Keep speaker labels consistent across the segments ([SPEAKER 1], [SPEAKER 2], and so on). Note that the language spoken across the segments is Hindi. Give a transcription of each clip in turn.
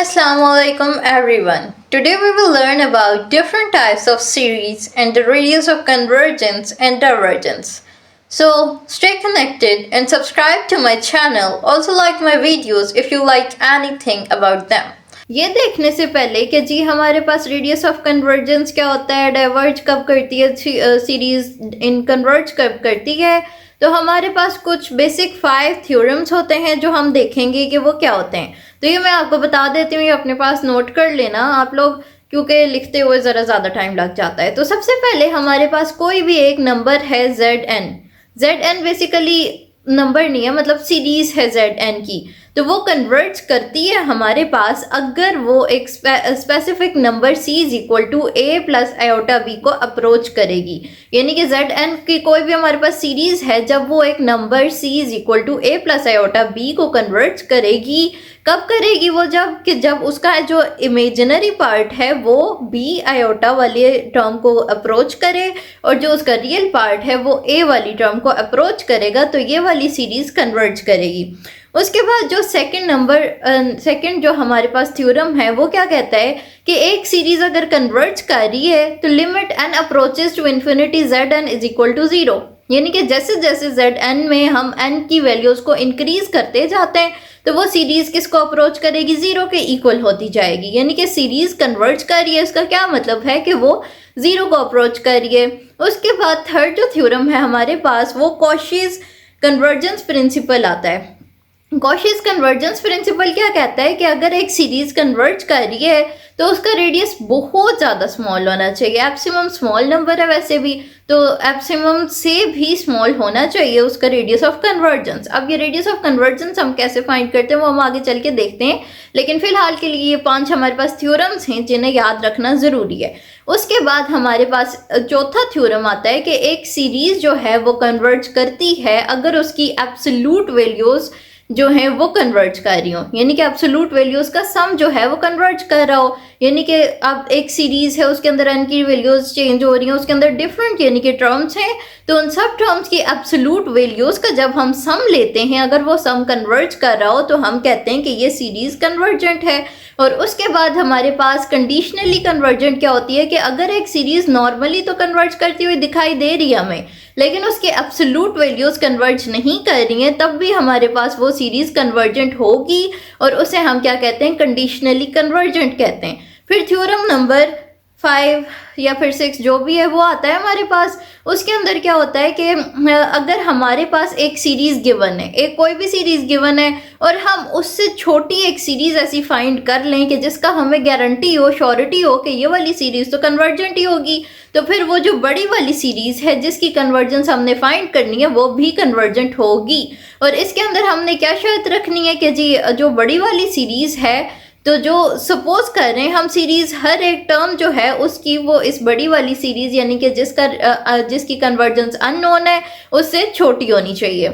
[SPEAKER 1] Assalamualaikum everyone. Today we will learn about different types of series and the radius of convergence and divergence. So stay connected and subscribe to my channel. Also like my videos if you like anything about them. ये देखने से पहले कि जी हमारे पास रेडियस ऑफ कन्वर्जेंस क्या होता है, डाइवर्ज कब करती है सीरीज, इन कन्वर्ज कब करती है, तो हमारे पास कुछ बेसिक 5 थ्योरम्स होते हैं जो हम देखेंगे कि वो क्या होते हैं। तो ये मैं आपको बता देती हूँ, ये अपने पास नोट कर लेना आप लोग, क्योंकि लिखते हुए ज़रा ज़्यादा टाइम लग जाता है। तो सबसे पहले हमारे पास कोई भी एक नंबर है Zn बेसिकली नंबर नहीं है, मतलब सीरीज है Zn की, तो वो कन्वर्ज करती है हमारे पास अगर वो एक specific number c is equal to a plus iota b को अप्रोच करेगी। यानी कि Zn की कोई भी हमारे पास सीरीज है, जब वो एक number c is equal to a plus iota b को कन्वर्ज करेगी। कब करेगी वो? जब उसका जो इमेजिनरी पार्ट है वो b आयोटा वाले टर्म को अप्रोच करे और जो उसका रियल पार्ट है वो a वाली टर्म को अप्रोच करेगा, तो ये वाली सीरीज कन्वर्ज करेगी। उसके बाद जो सेकंड जो हमारे पास थ्योरम है वो क्या कहता है कि एक सीरीज अगर कन्वर्ज कर रही है तो limit n approaches to infinity Zn is equal to 0। यानी कि जैसे जैसे Zn में हम n की वैल्यूज को इंक्रीज करते जाते हैं तो वो सीरीज किसको अप्रोच करेगी? 0 के इक्वल होती जाएगी। यानी कि सीरीज कन्वर्ज कर रही है, इसका क्या मतलब है कि वो 0 को अप्रोच कर रही है। उसके बाद थर्ड जो थ्योरम है हमारे पास वो कॉशीज कन्वर्जेंस प्रिंसिपल आता है। कॉशीज कन्वर्जेंस प्रिंसिपल क्या कहता है कि अगर एक सीरीज कन्वर्ज कर रही है तो उसका रेडियस बहुत ज़्यादा स्मॉल होना चाहिए। एप्सिमम स्मॉल नंबर है वैसे भी, तो एप्सिमम से भी स्मॉल होना चाहिए उसका रेडियस ऑफ कन्वर्जेंस। अब ये रेडियस ऑफ कन्वर्जेंस हम कैसे फाइंड करते हैं वो हम आगे चल के देखते हैं, लेकिन फिलहाल के लिए ये 5 हमारे पास थ्योरम्स हैं जिन्हें याद रखना ज़रूरी है। उसके बाद हमारे पास चौथा थ्योरम आता है कि एक सीरीज जो है वो कन्वर्ज करती है अगर उसकी एब्सोल्यूट वैल्यूज़ जो है वो कन्वर्ज कर रही हो, यानी कि एब्सोल्यूट वैल्यूज का सम जो है वो कन्वर्ज कर रहा हो। यानी कि अब एक सीरीज है उसके अंदर n की वैल्यूज चेंज हो रही हैं, उसके अंदर डिफरेंट यानी कि टर्म्स हैं, तो उन सब टर्म्स की एब्सोल्यूट वैल्यूज का जब हम सम लेते हैं, अगर वो सम कन्वर्ज कर रहा हो तो हम कहते हैं कि ये सीरीज कन्वर्जेंट है। और उसके बाद हमारे पास कंडीशनली कन्वर्जेंट क्या होती है कि अगर एक सीरीज नॉर्मली तो कन्वर्ज करती हुई दिखाई दे रही है हमें, लेकिन उसके एब्सोल्यूट वैल्यूज कन्वर्ज नहीं कर रही हैं, तब भी हमारे पास वो सीरीज कन्वर्जेंट होगी और उसे हम क्या कहते हैं? कंडीशनली कन्वर्जेंट कहते हैं। फिर थ्योरम नंबर 5 या फिर 6 जो भी है वो आता है हमारे पास। उसके अंदर क्या होता है कि अगर हमारे पास एक सीरीज गिवन है, एक कोई भी सीरीज गिवन है, और हम उससे छोटी एक सीरीज ऐसी फाइंड कर लें कि जिसका हमें गारंटी हो, श्योरिटी हो कि ये वाली सीरीज तो कन्वर्जेंट ही होगी, तो फिर वो जो बड़ी वाली सीरीज है जिसकी कन्वर्जेंस हमने फाइंड करनी है वो भी कन्वर्जेंट होगी। और इसके अंदर हमने क्या शर्त रखनी है कि जी जो बड़ी वाली सीरीज है, तो जो सपोज कर रहे हैं हम सीरीज हर एक टर्म जो है उसकी वो इस बड़ी वाली सीरीज यानी कि जिसकी कन्वर्जेंस अननोन है उससे छोटी होनी चाहिए।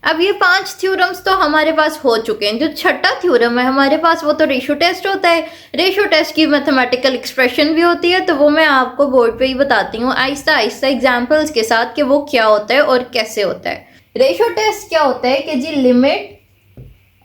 [SPEAKER 1] अब ये 5 थ्योरम्स तो हमारे पास हो चुके हैं। जो छठा थ्योरम है हमारे पास वो तो रेशियो टेस्ट होता है। रेशियो टेस्ट की मैथमेटिकल एक्सप्रेशन भी होती है, तो वो मैं आपको बोर्ड पे ही बताती हूँ आहिस्ता आहिस्ता एग्जाम्पल्स के साथ कि वो क्या होता है और कैसे होता है। रेशियो टेस्ट क्या होता है कि जी limit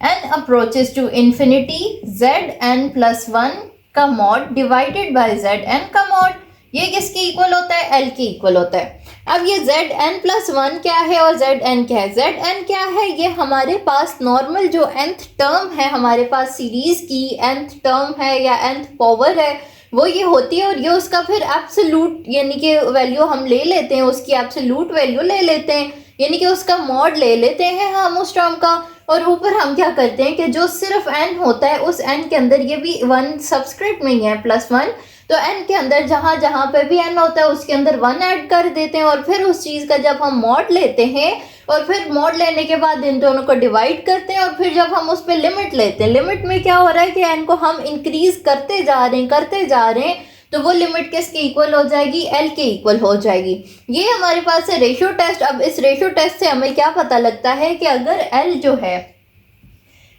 [SPEAKER 1] n approaches to infinity Zn plus 1 का मॉड डिवाइडेड बाय Zn का मॉड, ये किसके इक्वल होता है? L के इक्वल होता है। अब ये Zn plus 1 क्या है और Zn क्या है? Zn क्या है? ये हमारे पास नॉर्मल जो nth टर्म है हमारे पास सीरीज की nth टर्म है या nth पावर है वो ये होती है, और ये उसका फिर एब्सोल्यूट यानी कि वैल्यू हम ले लेते हैं, उसकी एब्सोल्यूट वैल्यू ले लेते हैं, यानी कि उसका मॉड ले लेते हैं हम उस टर्म का। और ऊपर हम क्या करते हैं कि जो सिर्फ n होता है उस n के अंदर ये भी 1 सबस्क्रिप्ट में ही है +1, तो n के अंदर जहाँ जहाँ पे भी n होता है उसके अंदर 1 ऐड कर देते हैं। और फिर उस चीज़ का जब हम मॉड लेते हैं और फिर मॉड लेने के बाद इन दोनों को डिवाइड करते हैं, और फिर जब हम उस पर लिमिट लेते हैं, लिमिट में क्या हो रहा है कि n को हम इंक्रीज करते जा रहे हैं, तो वो लिमिट किसके इक्वल हो जाएगी? L के इक्वल हो जाएगी। ये हमारे पास है रेशियो टेस्ट। अब इस रेशियो टेस्ट से हमें क्या पता लगता है कि अगर L जो है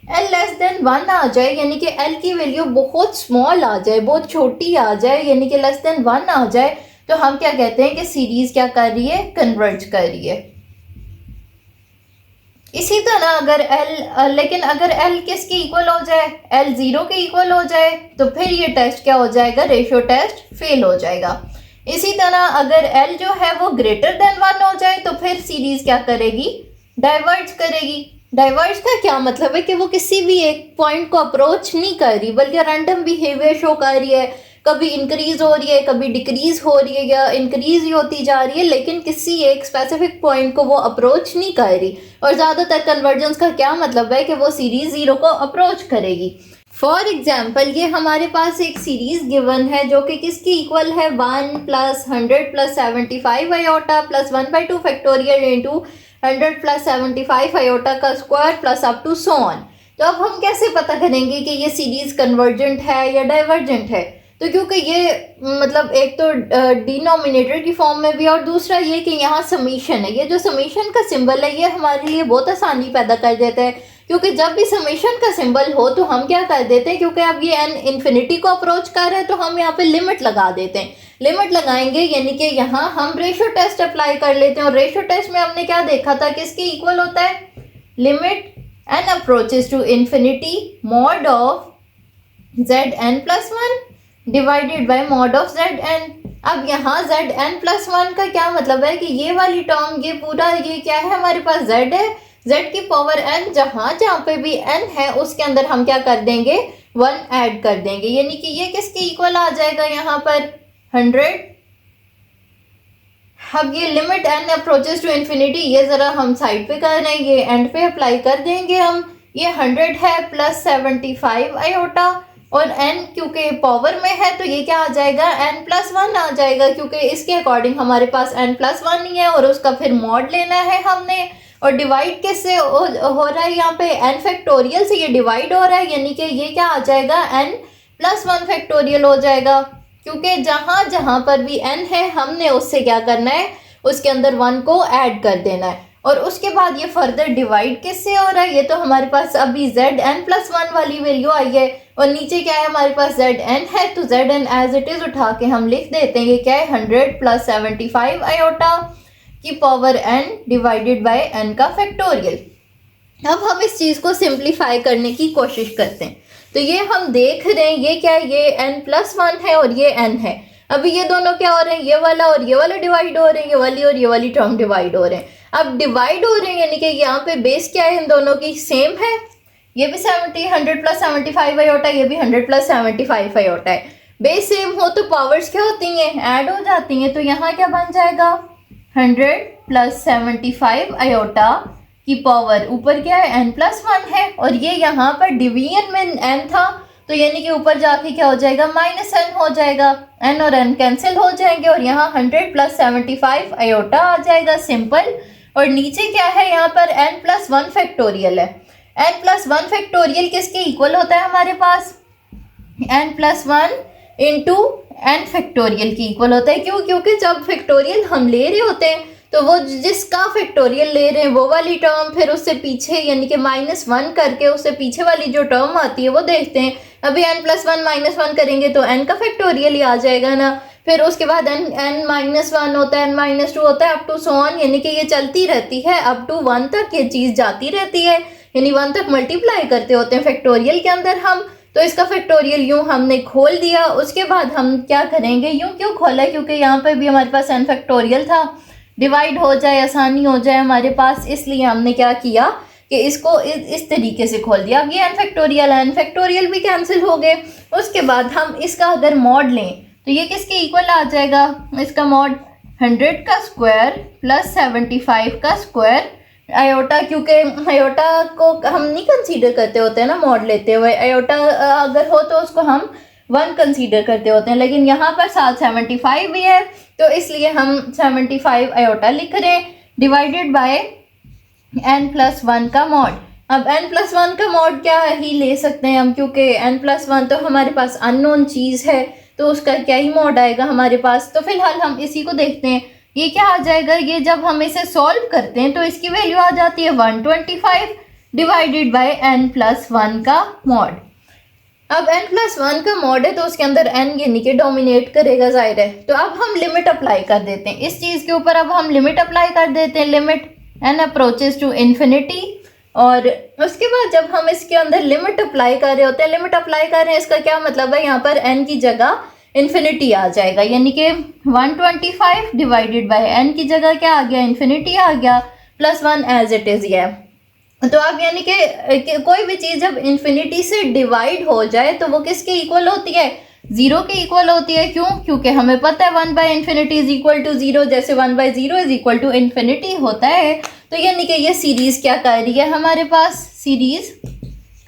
[SPEAKER 1] L लेस देन 1 आ जाए, यानी कि L की वैल्यू बहुत स्मॉल आ जाए, बहुत छोटी आ जाए, यानी कि लेस देन 1 आ जाए, तो हम क्या कहते हैं कि सीरीज क्या कर रही है? कन्वर्ज कर रही है। इसी तरह अगर लेकिन अगर l किसके इक्वल हो जाए, l 0 के इक्वल हो जाए, तो फिर ये टेस्ट क्या हो जाएगा, रेशियो टेस्ट फेल हो जाएगा। इसी तरह अगर l जो है वो ग्रेटर देन 1 हो जाए तो फिर सीरीज क्या करेगी, डाइवर्ज करेगी। डाइवर्ज का क्या मतलब है कि वो किसी भी एक पॉइंट को अप्रोच नहीं कर रही बल्कि रैंडम बिहेवियर शो कर रही है, कभी इंक्रीज हो रही है कभी डिक्रीज हो रही है या इंक्रीज ही होती जा रही है, लेकिन किसी एक स्पेसिफिक पॉइंट को वो अप्रोच नहीं कर रही। और ज़्यादातर कन्वर्जेंस का क्या मतलब है कि वो सीरीज 0 को अप्रोच करेगी। फॉर एग्जाम्पल ये हमारे पास एक सीरीज गिवन है जो कि किसकी इक्वल है, 1 plus 100 plus 75 iota plus 1/2 factorial into 100 plus 75 iota का square plus up to so on. तो अब हम कैसे पता करेंगे कि ये सीरीज कन्वर्जेंट है या डाइवर्जेंट है, तो क्योंकि ये मतलब एक तो डिनोमिनेटर की फॉर्म में भी और दूसरा ये कि यहाँ समीशन है, ये जो समीशन का सिंबल है ये हमारे लिए बहुत आसानी पैदा कर देता है, क्योंकि जब भी समीशन का सिंबल हो तो हम क्या कर देते हैं, क्योंकि अब ये n इन्फिनिटी को अप्रोच कर रहा है तो हम यहाँ पे लिमिट लगा देते हैं। लिमिट लगाएंगे यानी कि यहाँ हम रेशियो टेस्ट अप्लाई कर लेते हैं, और रेशियो टेस्ट में हमने क्या देखा था, किसके इक्वल होता है, limit n approaches to infinity mod of zn plus 1 divided by mod of zn। अब यहाँ zn प्लस 1 का क्या मतलब है कि ये वाली टर्म, ये पूरा ये क्या है, हमारे पास z है, z की पावर n, जहाँ जहाँ पे भी n है उसके अंदर हम क्या कर देंगे, 1 ऐड कर देंगे, यानी कि ये किसके इक्वल आ जाएगा यहाँ पर, 100। अब ये limit n approaches to infinity ये ज़रा हम साइड पे कर रहे हैं, ये एंड पे अप्लाई कर देंगे हम। ये 100 है प्लस 75 आयोटा, और n क्योंकि पावर में है तो ये क्या आ जाएगा, n प्लस 1 आ जाएगा, क्योंकि इसके अकॉर्डिंग हमारे पास n प्लस 1 ही है और उसका फिर मॉड लेना है हमने। और डिवाइड किससे हो रहा है, यहाँ पे n फैक्टोरियल से ये डिवाइड हो रहा है, यानी कि ये क्या आ जाएगा, n प्लस 1 फैक्टोरियल हो जाएगा, क्योंकि जहाँ जहाँ पर भी n है हमने उससे क्या करना है, उसके अंदर 1 को ऐड कर देना है। और उसके बाद ये फर्दर डिवाइड किससे हो रहा है, ये तो हमारे पास अभी zn प्लस 1 वाली वैल्यू आई है, और नीचे क्या है हमारे पास zn है, तो zn एज इट इज उठा के हम लिख देते हैं, ये क्या है, 100 प्लस 75 आयोटा की power n divided by n का फैक्टोरियल। अब हम इस चीज़ को सिंप्लीफाई करने की कोशिश करते हैं, तो ये हम देख रहे हैं ये क्या है, ये n प्लस 1 है और ये n है। अभी ये दोनों क्या हो रहे हैं, ये वाला और ये वाला डिवाइड हो रहे हैं, ये वाली और ये वाली टर्म डिवाइड हो रहे हैं। अब डिवाइड हो रहे हैं यानी कि यहाँ पे बेस क्या है, इन दोनों की सेम है, ये भी 100 प्लस 75 आयोटा, ये भी 100 प्लस 75 आयोटा है। बेस सेम हो तो पावर्स क्या होती हैं, ऐड हो जाती हैं, तो यहाँ क्या बन जाएगा, 100 प्लस 75 आयोटा की पावर ऊपर क्या है, n प्लस 1 है, और ये यहाँ पर डिवीजन में n था तो यानी कि ऊपर जाके क्या हो जाएगा, माइनस n हो जाएगा, n और n कैंसिल हो जाएंगे और यहाँ 100 प्लस 75 आयोटा आ जाएगा, सिंपल। और नीचे क्या है, यहाँ पर n प्लस 1 फैक्टोरियल है, n प्लस 1 फैक्टोरियल किसके इक्वल होता है हमारे पास, n plus 1 into n factorial की इक्वल होता है। क्यों, क्योंकि जब फैक्टोरियल हम ले रहे होते हैं तो वो जिसका फैक्टोरियल ले रहे हैं वो वाली टर्म फिर उससे पीछे यानी कि -1 करके उससे पीछे वाली जो टर्म आती है वो देखते हैं। अभी n प्लस 1 -1 करेंगे तो n का फैक्टोरियल ही आ जाएगा ना, फिर उसके बाद n -1 होता है, n -2 होता है, अप टू सो ऑन, यानी कि ये चलती रहती है, अप टू 1 तक ये चीज़ जाती रहती है, यानी 1 तक मल्टीप्लाई करते होते हैं फैक्टोरियल के अंदर हम। तो इसका फैक्टोरियल यूँ हमने खोल दिया, उसके बाद हम क्या करेंगे, यूँ क्यों खोला, क्योंकि यहाँ पर भी हमारे पास n फैक्टोरियल था, डिवाइड हो जाए आसानी हो जाए हमारे पास, इसलिए हमने क्या किया कि इसको इस तरीके से खोल दिया। अब ये n फैक्टोरियल भी कैंसिल हो गए। उसके बाद हम इसका अगर मॉड लें तो ये किसके इक्वल आ जाएगा, इसका मॉड 100 का स्क्वायर प्लस 75 का स्क्वायर आयोटा, क्योंकि आयोटा को हम नहीं कंसीडर करते होते हैं ना मॉड लेते हुए, आयोटा अगर हो तो उसको हम 1 कंसीडर करते होते हैं, लेकिन यहाँ पर साथ 75 भी है तो इसलिए हम 75 आयोटा लिख रहे हैं, डिवाइडेड बाय n प्लस 1 का मॉड। अब n प्लस 1 का मॉड क्या ही ले सकते हैं हम, क्योंकि n प्लस 1 तो हमारे पास अननोन चीज़ है तो उसका क्या ही मॉड आएगा हमारे पास। तो फिलहाल हम इसी को देखते हैं, ये क्या आ जाएगा, ये जब हम इसे सॉल्व करते हैं तो इसकी वैल्यू आ जाती है 125 डिवाइडेड बाय n प्लस 1 का मॉड। अब n प्लस 1 का मॉड है तो उसके अंदर n यानी कि डोमिनेट करेगा, जाहिर है। तो अब हम लिमिट अप्लाई कर देते हैं इस चीज़ के ऊपर, अब हम लिमिट अप्लाई कर देते हैं, limit n approaches to infinity और उसके बाद जब हम इसके अंदर लिमिट अप्लाई कर रहे होते हैं, लिमिट अप्लाई कर रहे हैं इसका क्या मतलब है, यहाँ पर n की जगह इन्फिनिटी आ जाएगा, यानी कि 125 डिवाइडेड बाय n की जगह क्या आ गया, इन्फिनिटी आ गया, +1 एज इट इज है। तो आप यानी कि कोई भी चीज़ जब इन्फिनिटी से डिवाइड हो जाए तो वो किसके इक्वल होती है, जीरो के इक्वल होती है। क्यों, क्योंकि हमें पता है 1/∞ इज इक्वल टू जीरो, जैसे 1/0 इज इक्वल टू इन्फिनिटी होता है। तो यानी कि ये सीरीज क्या कर रही है, हमारे पास सीरीज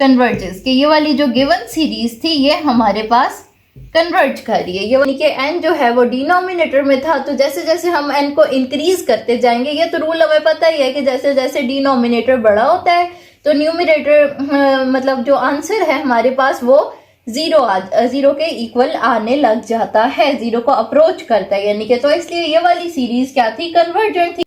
[SPEAKER 1] कन्वर्जेस, कि ये वाली जो गिवन सीरीज थी ये हमारे पास कन्वर्ज कर रही है। ये यानी कि n जो है वो डिनोमिनेटर में था, तो जैसे जैसे हम n को इंक्रीज करते जाएंगे, ये तो रूल हमें पता ही है कि जैसे जैसे डिनोमिनेटर बड़ा होता है तो न्यूमिनेटर मतलब जो आंसर है हमारे पास वो जीरो के इक्वल आने लग जाता है, जीरो को अप्रोच करता है, यानी कि तो इसलिए ये वाली सीरीज क्या थी, कन्वर्जेंट थी।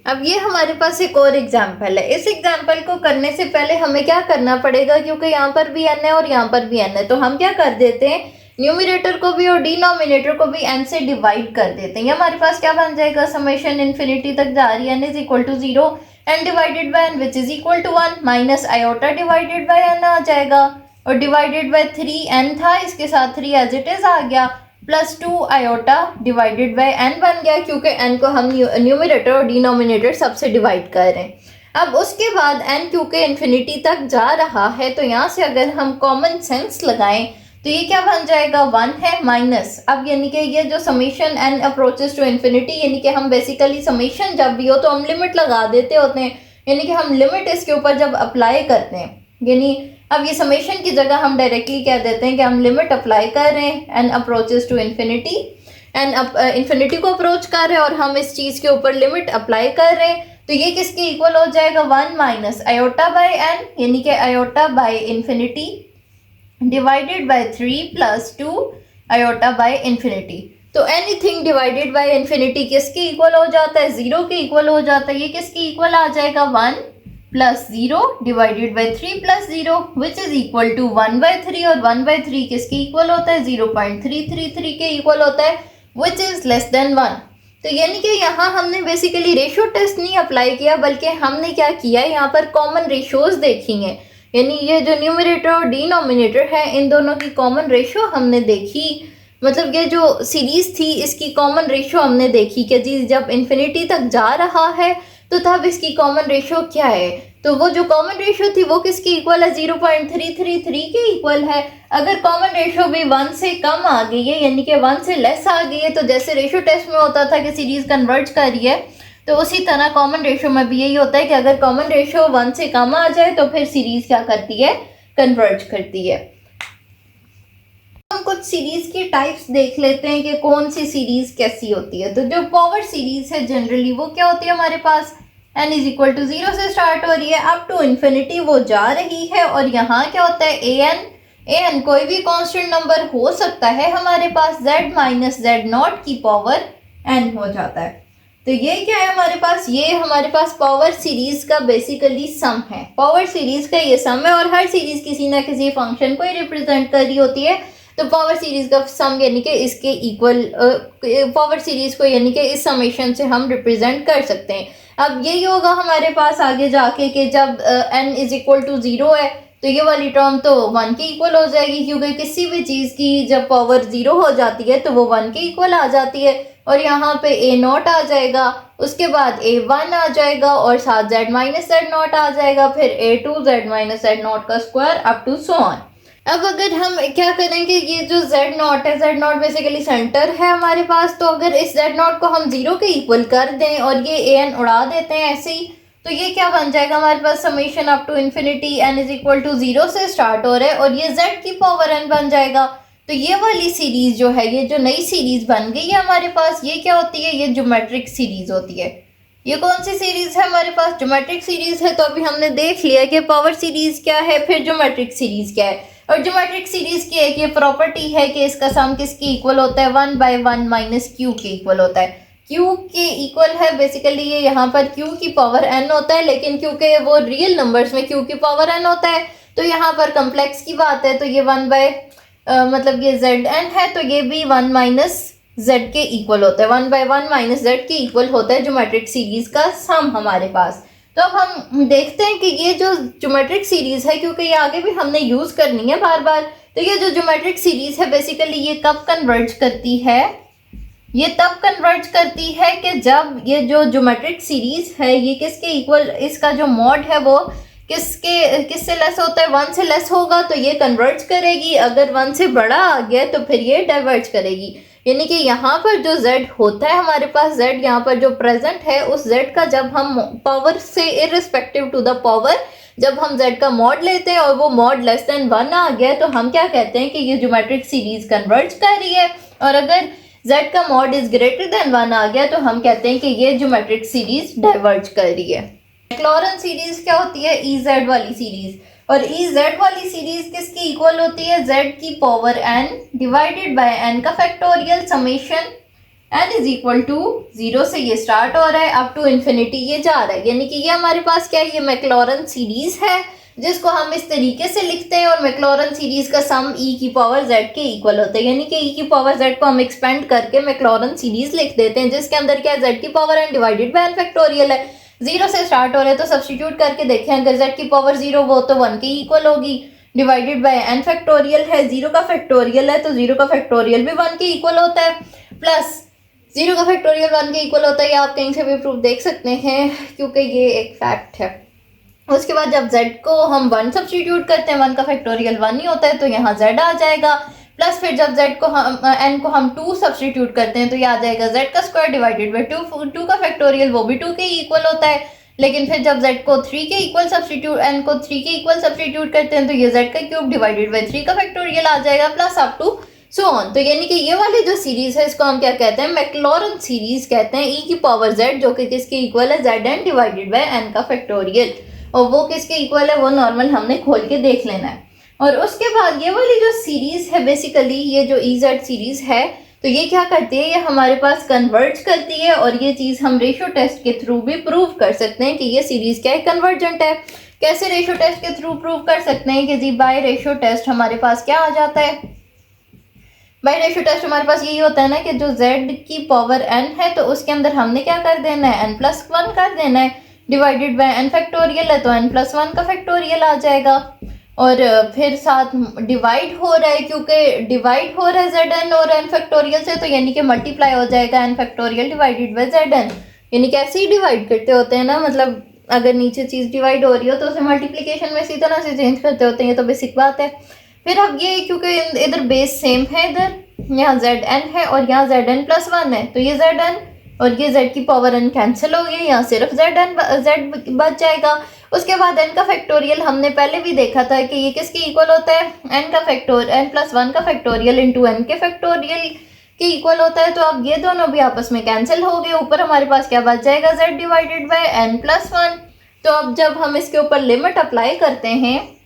[SPEAKER 1] अब ये हमारे पास एक और एग्जाम्पल है। इस एग्जाम्पल को करने से पहले हमें क्या करना पड़ेगा, क्योंकि यहाँ पर भी n है और यहाँ पर भी n है, तो हम क्या कर देते हैं, न्यूमिनेटर को भी और डिनोमिनेटर को भी n से डिवाइड कर देते हैं। हमारे पास क्या बन जाएगा, समेशन इन्फिनिटी तक जा रही है, n is equal to 0, n divided by n which is equal to 1 minus iota divided by n आ जाएगा, और डिवाइडेड बाय 3n था, इसके साथ 3 एज इट इज आ गया, +2 आयोटा डिवाइडेड बाय n बन गया, क्योंकि n को हम न्यूमिनेटर और डिनोमिनेटर सबसे डिवाइड कर रहे हैं। अब उसके बाद n क्योंकि इन्फिनिटी तक जा रहा है, तो यहाँ से अगर हम कॉमन सेंस लगाएं तो ये क्या बन जाएगा, 1 है माइनस, अब यानी कि ये जो summation n approaches to infinity, यानी कि हम बेसिकली समेशन जब भी हो तो हम लिमिट लगा देते होते हैं, यानी कि हम लिमिट इसके ऊपर जब अप्लाई करते हैं, यानी अब ये समेशन की जगह हम डायरेक्टली कह देते हैं कि हम लिमिट अप्लाई कर रहे हैं, n approaches to infinity, n infinity को अप्रोच कर रहे हैं और हम इस चीज़ के ऊपर लिमिट अप्लाई कर रहे हैं, तो ये किसके इक्वल हो जाएगा, 1 माइनस आयोटा बाय n, यानी कि iota by infinity divided by 3 +2 iota by infinity. तो एनीथिंग डिवाइडेड बाय इन्फिनिटी किसके इक्वल हो जाता है, 0 के इक्वल हो जाता है। ये किसके इक्वल आ जाएगा, 1 + 0 divided by 3 + 0 which is equal to 1/3, और 1/3 किसके इक्वल होता है, 0.333 के इक्वल होता है, विच इज लेस देन 1। तो यानी कि यहाँ हमने बेसिकली रेशियो टेस्ट नहीं अप्लाई किया, बल्कि हमने क्या किया, यहाँ पर कॉमन रेशियोज देखी हैं, यानी ये जो न्यूमिनेटर और डिनोमिनेटर है इन दोनों की कॉमन रेशियो हमने देखी, मतलब ये जो सीरीज थी इसकी कॉमन रेशियो हमने देखी कि जी जब इन्फिनिटी तक जा रहा है तो तब इसकी कॉमन रेशियो क्या है, तो वो जो कॉमन रेशियो थी वो किसकी इक्वल है, 0.333 के इक्वल है। अगर कॉमन रेशियो भी 1 से कम आ गई है, यानी कि 1 से लेस आ गई है, तो जैसे रेशियो टेस्ट में होता था कि सीरीज कन्वर्ज कर रही है, तो उसी तरह कॉमन रेशियो में भी यही होता है कि अगर कॉमन रेशियो 1 से कम आ जाए तो फिर सीरीज क्या करती है, कन्वर्ज करती है। हम कुछ सीरीज की टाइप्स देख लेते हैं कि कौन सी सीरीज कैसी होती है। तो जो पावर सीरीज है जनरली वो क्या होती है, हमारे पास n इज इक्वल टू 0 से स्टार्ट हो रही है, अप टू इन्फिनिटी वो जा रही है, और यहाँ क्या होता है, an कोई भी कांस्टेंट नंबर हो सकता है हमारे पास, z माइनस z0 की पावर n हो जाता है। तो ये क्या है हमारे पास, ये हमारे पास पावर सीरीज का बेसिकली सम है, पावर सीरीज का ये सम है, और हर सीरीज किसी ना किसी फंक्शन को ही रिप्रेजेंट कर रही होती है, तो पावर सीरीज का सम यानी कि इसके इक्वल पावर सीरीज को यानी कि इस समेशन से हम रिप्रेजेंट कर सकते हैं। अब यही होगा हमारे पास आगे जाके कि जब n इज इक्वल टू 0 है तो ये वाली टर्म तो 1 के इक्वल हो जाएगी, क्योंकि किसी भी चीज़ की जब पावर 0 हो जाती है तो वो 1 के इक्वल आ जाती है, और यहाँ पे a0 आ जाएगा, उसके बाद a1 आ जाएगा, और साथ z माइनस z0 आ जाएगा, फिर a2 z माइनस z0 का square up to so on. अब अगर हम क्या करेंगे, ये जो z0 है, z0 बेसिकली सेंटर है हमारे पास, तो अगर इस z0 को हम 0 के इक्वल कर दें और ये an उड़ा देते हैं ऐसे ही, तो ये क्या बन जाएगा हमारे पास, summation up to infinity n is equal to 0 से स्टार्ट हो रहा है, और ये z की पावर n बन जाएगा। तो ये वाली सीरीज जो है, ये जो नई सीरीज बन गई है हमारे पास, ये क्या होती है, ये ज्योमेट्रिक सीरीज होती है। ये कौन सी सीरीज है हमारे पास, ज्योमेट्रिक सीरीज है। तो अभी हमने देख लिया कि पावर सीरीज क्या है, फिर ज्योमेट्रिक सीरीज क्या है, और ज्योमेट्रिक सीरीज की एक ये प्रॉपर्टी है कि इसका सम किसके इक्वल होता है, 1/1 माइनस क्यू के इक्वल होता है। क्यू के इक्वल है बेसिकली, ये यहाँ पर क्यू की पावर n होता है, लेकिन क्योंकि वो रियल नंबर्स में क्यू की पावर n होता है तो यहाँ पर कम्प्लेक्स की बात है, तो ये मतलब ये zn है, तो ये भी 1 माइनस z के इक्वल होता है, 1/1 माइनस z के इक्वल होता है ज्योमेट्रिक सीरीज का सम हमारे पास। तो अब हम देखते हैं कि ये जो ज्योमेट्रिक सीरीज है, क्योंकि ये आगे भी हमने यूज करनी है बार बार, तो ये जो ज्योमेट्रिक सीरीज है बेसिकली ये कब कन्वर्ज करती है? ये तब कन्वर्ज करती है कि जब ये जो ज्योमेट्रिक सीरीज है ये किसके इक्वल, इसका जो मॉड है वो किससे लेस होता है? 1 से लेस होगा तो ये कन्वर्ज करेगी, अगर 1 से बड़ा आ गया तो फिर ये डाइवर्ज करेगी। यानी कि यहाँ पर जो z होता है हमारे पास, z यहाँ पर जो प्रेजेंट है उस z का जब हम पावर से इररिस्पेक्टिव टू द पावर जब हम z का मॉड लेते हैं और वो मॉड लेस देन 1 आ गया तो हम क्या कहते हैं कि ये ज्योमेट्रिक सीरीज कन्वर्ज कर रही है। और अगर z का मॉड इज ग्रेटर देन 1 आ गया तो हम कहते हैं कि ये ज्योमेट्रिक सीरीज डाइवर्ज कर रही है। मैक्लॉरन सीरीज क्या होती है? Ez वाली सीरीज। और Ez वाली सीरीज किसकी इक्वल होती है? z की power n divided by n का factorial summation n is equal to 0 से ये स्टार्ट हो रहा है अप टू इन्फिनिटी ये जा रहा है। यानी कि ये हमारे पास क्या है? ये मैक्लॉरन सीरीज है जिसको हम इस तरीके से लिखते हैं और मैक्लॉरन सीरीज का सम e की पावर z के इक्वल होता है। यानी कि e की पावर z को हम एक्सपेंड करके मैक्लॉरन सीरीज लिख देते हैं जिसके अंदर क्या है? z की power n divided by n factorial है। 0 से स्टार्ट हो रहे हैं तो सब्स्टिट्यूट करके देखें, अगर z की पावर 0 वो तो 1 के इक्वल होगी, डिवाइडेड बाय n फैक्टोरियल है, 0 का फैक्टोरियल है तो 0 का फैक्टोरियल भी 1 के इक्वल होता है, प्लस 0 का फैक्टोरियल 1 के इक्वल होता है। ये आप कहीं से भी प्रूफ देख सकते हैं क्योंकि ये एक फैक्ट है। उसके बाद जब z को हम 1 सब्स्टिट्यूट करते हैं, 1 का फैक्टोरियल 1 ही होता है तो यहाँ z आ जाएगा, प्लस फिर जब z को हम n को हम 2 सब्स्टिट्यूट करते हैं तो ये आ जाएगा z का स्क्वायर डिवाइडेड बाय 2 का फैक्टोरियल वो भी 2 के इक्वल होता है। लेकिन फिर जब z को 3 के इक्वल सब्स्टिट्यूट n को 3 के इक्वल सब्स्टिट्यूट करते हैं तो ये z का क्यूब डिवाइडेड बाय 3 का फैक्टोरियल आ जाएगा, plus up to so on. तो यानी कि ये वाली जो सीरीज है इसको हम क्या कहते हैं? मैक्लॉरन सीरीज कहते हैं। e की पावर z जो कि किसके इक्वल है? zn डिवाइडेड बाय n का फैक्टोरियल, और वो किसके इक्वल है वो नॉर्मल हमने खोल के देख लेना है। और उसके बाद ये वाली जो सीरीज है बेसिकली ये जो Ez सीरीज है तो ये क्या करती है? ये हमारे पास कन्वर्ज करती है और ये चीज़ हम रेशियो टेस्ट के थ्रू भी प्रूव कर सकते हैं कि ये सीरीज क्या है? कन्वर्जेंट है। कैसे रेशियो टेस्ट के थ्रू प्रूव कर सकते हैं? कि जी बाय रेशियो टेस्ट हमारे पास क्या आ जाता है? बाय रेशियो टेस्ट हमारे पास यही होता है ना कि जो z की पावर n है तो उसके अंदर हमने क्या कर देना है? n प्लस 1 कर देना है, डिवाइडेड बाय n फैक्टोरियल है तो n प्लस 1 का फैक्टोरियल आ जाएगा। और फिर साथ डिवाइड हो रहा है, क्योंकि डिवाइड हो रहा है zn और n फैक्टोरियल से तो यानी कि मल्टीप्लाई हो जाएगा n factorial divided by zn। यानी कि ऐसे ही डिवाइड करते होते हैं ना, मतलब अगर नीचे चीज़ डिवाइड हो रही हो तो उसे मल्टीप्लिकेशन में इसी तरह से चेंज करते होते हैं, ये तो बेसिक बात है। फिर अब ये क्योंकि इधर बेस सेम है, इधर यहाँ zn है और यहाँ zn प्लस 1 है तो ये zn और ये z की पावर n कैंसिल हो गई, यहाँ सिर्फ z बच जाएगा। उसके बाद n का फैक्टोरियल हमने पहले भी देखा था कि ये किसके इक्वल होता है? n प्लस 1 का फैक्टोरियल इंटू n के फैक्टोरियल के इक्वल होता है। तो अब ये दोनों भी आपस में कैंसिल हो गए, ऊपर हमारे पास क्या बच जाएगा? z divided by n plus 1। तो अब जब हम इसके ऊपर लिमिट अप्लाई करते हैं,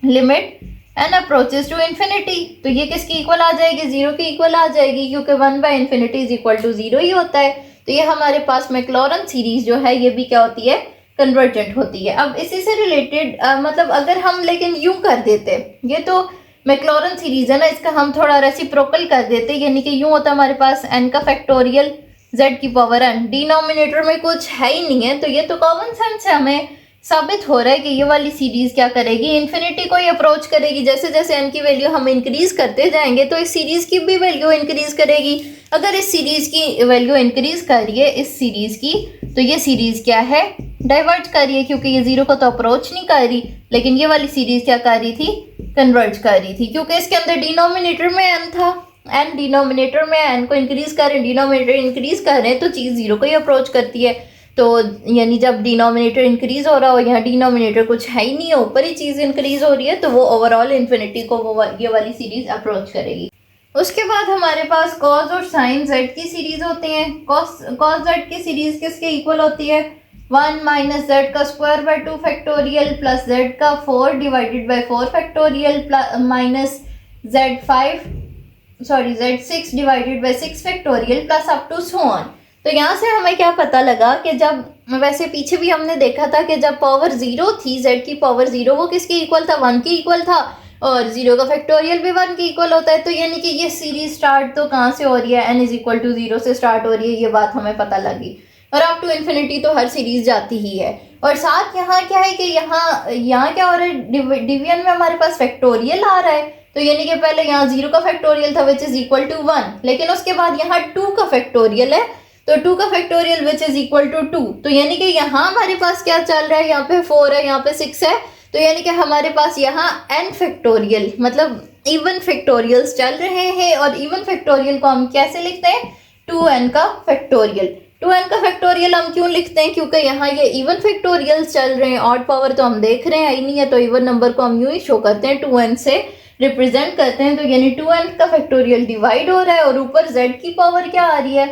[SPEAKER 1] limit n approaches to infinity, तो ये किसकी इक्वल आ जाएगी? 0 की इक्वल आ जाएगी, क्योंकि 1 by infinity is equal to 0 ही होता है। तो ये हमारे पास मैक्लॉरन सीरीज जो है ये भी क्या होती है? कन्वर्जेंट होती है। अब इसी से रिलेटेड मतलब अगर हम लेकिन यूं कर देते, ये तो मैक्लॉरन सीरीज है ना, इसका हम थोड़ा रेसिप्रोकल कर देते, यानी कि यूं होता हमारे पास n का फैक्टोरियल z की पावर n, डिनोमिनेटर में कुछ है ही नहीं है तो ये तो कॉमन सेंस है, हमें साबित हो रहा है कि ये वाली सीरीज क्या करेगी? इन्फिनिटी को ही अप्रोच करेगी। जैसे जैसे n की वैल्यू हम इंक्रीज करते जाएंगे तो इस सीरीज की भी वैल्यू इंक्रीज करेगी। अगर इस सीरीज की वैल्यू इंक्रीज कर रही है इस सीरीज की, तो ये सीरीज क्या है? डाइवर्ज कर रही है, क्योंकि ये 0 को तो अप्रोच नहीं कर रही, लेकिन ये वाली सीरीज क्या कर रही थी? कन्वर्ज कर रही थी, क्योंकि इसके अंदर डिनोमिनेटर में n था, n डिनोमिनेटर में n को इंक्रीज कर रहे हैं, डिनोमिनेटर इंक्रीज कर रहे हैं तो चीज़ 0 को ही अप्रोच करती है। तो यानी जब डिनोमिनेटर इंक्रीज हो रहा हो, यहाँ डिनोमिनेटर कुछ है ही नहीं है, ऊपर ही चीज़ इंक्रीज हो रही है, तो वो ओवरऑल इन्फिनिटी को वो ये वाली सीरीज अप्रोच करेगी। उसके बाद हमारे पास कॉस और साइन z की सीरीज होती हैं। कॉस z की सीरीज किसके इक्वल होती है? 1 माइनस z का square by 2 factorial plus z का 4 divided by 4 factorial minus z6 divided by 6 factorial plus up to so on. तो यहाँ से हमें क्या पता लगा कि जब, वैसे पीछे भी हमने देखा था कि जब पावर 0 थी, z की पावर 0 वो किसके इक्वल था? 1 के इक्वल था, और 0 का फैक्टोरियल भी 1 के इक्वल होता है। तो यानी कि ये सीरीज स्टार्ट तो कहाँ से हो रही है? n इज इक्वल टू 0 से स्टार्ट हो रही है, ये बात हमें पता लगी। और अप टू इन्फिनिटी तो हर सीरीज जाती ही है। और साथ यहाँ क्या है कि यहाँ क्या हो रहा है, डिवीजन में हमारे पास फैक्टोरियल आ रहा है, तो यानी कि पहले यहाँ 0 का फैक्टोरियल था विच इज इक्वल टू 1, लेकिन उसके बाद यहाँ 2 का फैक्टोरियल है, तो 2 का factorial which is equal to 2। तो यानी कि यहाँ हमारे पास क्या चल रहा है, यहाँ पे 4 है, यहाँ पे 6 है, तो यानी कि हमारे पास यहाँ n फैक्टोरियल मतलब इवन फैक्टोरियल्स चल रहे हैं। और इवन फैक्टोरियल को हम कैसे लिखते हैं, 2n का फैक्टोरियल। 2n का फैक्टोरियल हम क्यों लिखते हैं, क्योंकि यहाँ ये इवन फैक्टोरियल्स चल रहे हैं, ऑड पावर तो हम देख रहे हैं ही नहीं है, तो इवन नंबर को हम यूं ही शो करते हैं, 2n से रिप्रेजेंट करते हैं। तो यानी 2n का फैक्टोरियल डिवाइड हो रहा है, और ऊपर z की पावर क्या आ रही है,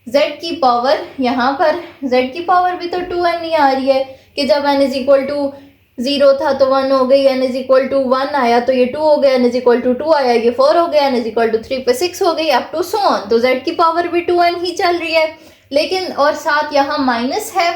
[SPEAKER 1] z की पावर, यहाँ पर z की पावर भी तो 2n ही आ रही है, कि जब n इज इक्वल टू 0 था तो 1 हो गई, n इज इक्वल टू 1 आया तो ये 2 हो गया, n इज इक्वल टू 2 आया ये 4 हो गया, n इज इक्वल टू 3 पे 6 हो गई, अप टू सो ऑन। तो z की पावर भी 2n ही चल रही है, लेकिन और साथ यहाँ माइनस है,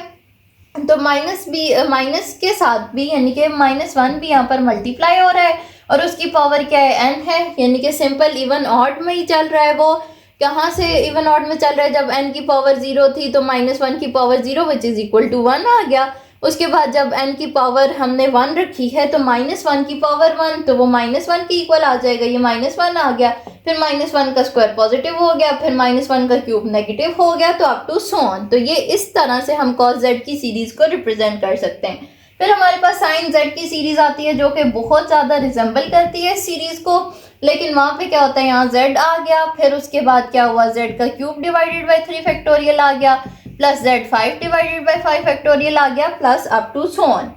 [SPEAKER 1] तो माइनस के साथ भी यानी कि -1 भी यहाँ पर मल्टीप्लाई हो रहा है, और उसकी पावर क्या है, n है, यानी कि सिंपल इवन ऑड में ही चल रहा है। वो कहाँ से इवन ऑड में चल रहा है, जब n की पावर 0 थी तो -1 की power 0 which is equal to 1 आ गया। उसके बाद जब n की पावर हमने 1 रखी है तो -1 की पावर 1, तो वो -1 की इक्वल आ जाएगा, ये -1 आ गया, फिर -1 का स्क्वायर पॉजिटिव हो गया, फिर -1 का क्यूब नेगेटिव हो गया, तो अप टू सो ऑन। तो ये इस तरह से हम cos z की सीरीज को रिप्रेजेंट कर सकते हैं। फिर हमारे पास sin z की सीरीज आती है, जो कि बहुत ज़्यादा रिजेंबल करती है इस सीरीज को, लेकिन वहाँ पे क्या होता है, यहाँ z आ गया, फिर उसके बाद क्या हुआ, z का क्यूब डिवाइडेड बाई 3 फैक्टोरियल आ गया, plus z5 divided by 5 factorial आ गया, plus up to so on.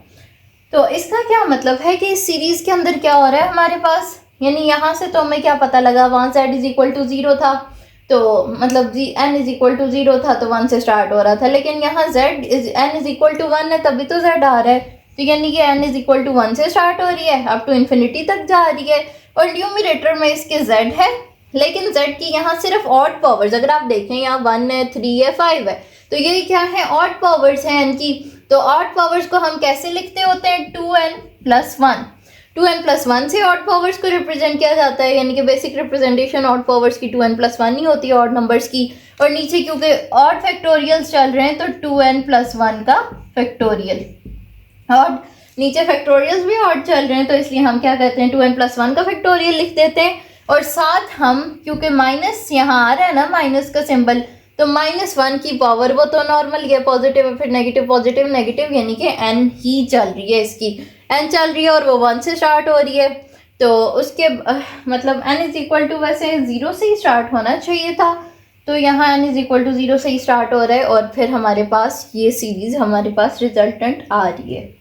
[SPEAKER 1] तो इसका क्या मतलब है कि इस सीरीज के अंदर क्या हो रहा है हमारे पास, यानी यहाँ से तो हमें क्या पता लगा, वहाँ z इज इक्वल टू 0 था, तो मतलब n इज इक्वल टू 0 था तो 1 से स्टार्ट हो रहा था, लेकिन यहाँ n इज इक्वल टू 1 है तभी तो z आ रहा है, तो यानी कि n इज इक्वल टू 1 से स्टार्ट हो रही है, अप टू इन्फिनिटी तक जा रही है, और न्यूमरेटर में इसके z है, लेकिन z की यहाँ सिर्फ ऑड पावर्स, अगर आप देखें यहाँ 1 है, 3 है, 5 है, तो ये क्या है, ऑड पावर्स हैं इनकी। तो ऑड पावर्स को हम कैसे लिखते होते हैं, 2n प्लस 1, 2n प्लस 1 से ऑड पावर्स को रिप्रेजेंट किया जाता है, यानी कि बेसिक रिप्रेजेंटेशन ऑड पावर्स की 2n प्लस 1 ही होती है ऑड नंबर्स की, और नीचे क्योंकि ऑड फैक्टोरियल्स चल रहे हैं तो 2n प्लस 1 का फैक्टोरियल, और नीचे फैक्टोरियल्स भी ऑड चल रहे हैं, तो इसलिए हम क्या कहते हैं, 2n प्लस 1 का फैक्टोरियल लिख देते हैं। और साथ हम, क्योंकि माइनस यहाँ आ रहा है ना, माइनस का सिंबल, तो -1 की पावर, वो तो नॉर्मल है, पॉजिटिव है, फिर नेगेटिव पॉजिटिव नेगेटिव, यानी कि n ही चल रही है, इसकी n चल रही है, और वो 1 से स्टार्ट हो रही है, तो उसके मतलब n इज इक्वल टू वैसे 0 से ही स्टार्ट होना चाहिए था, तो यहाँ n इज इक्वल टू 0 से ही स्टार्ट हो रहा है, और फिर हमारे पास ये सीरीज हमारे पास रिजल्टेंट आ रही है।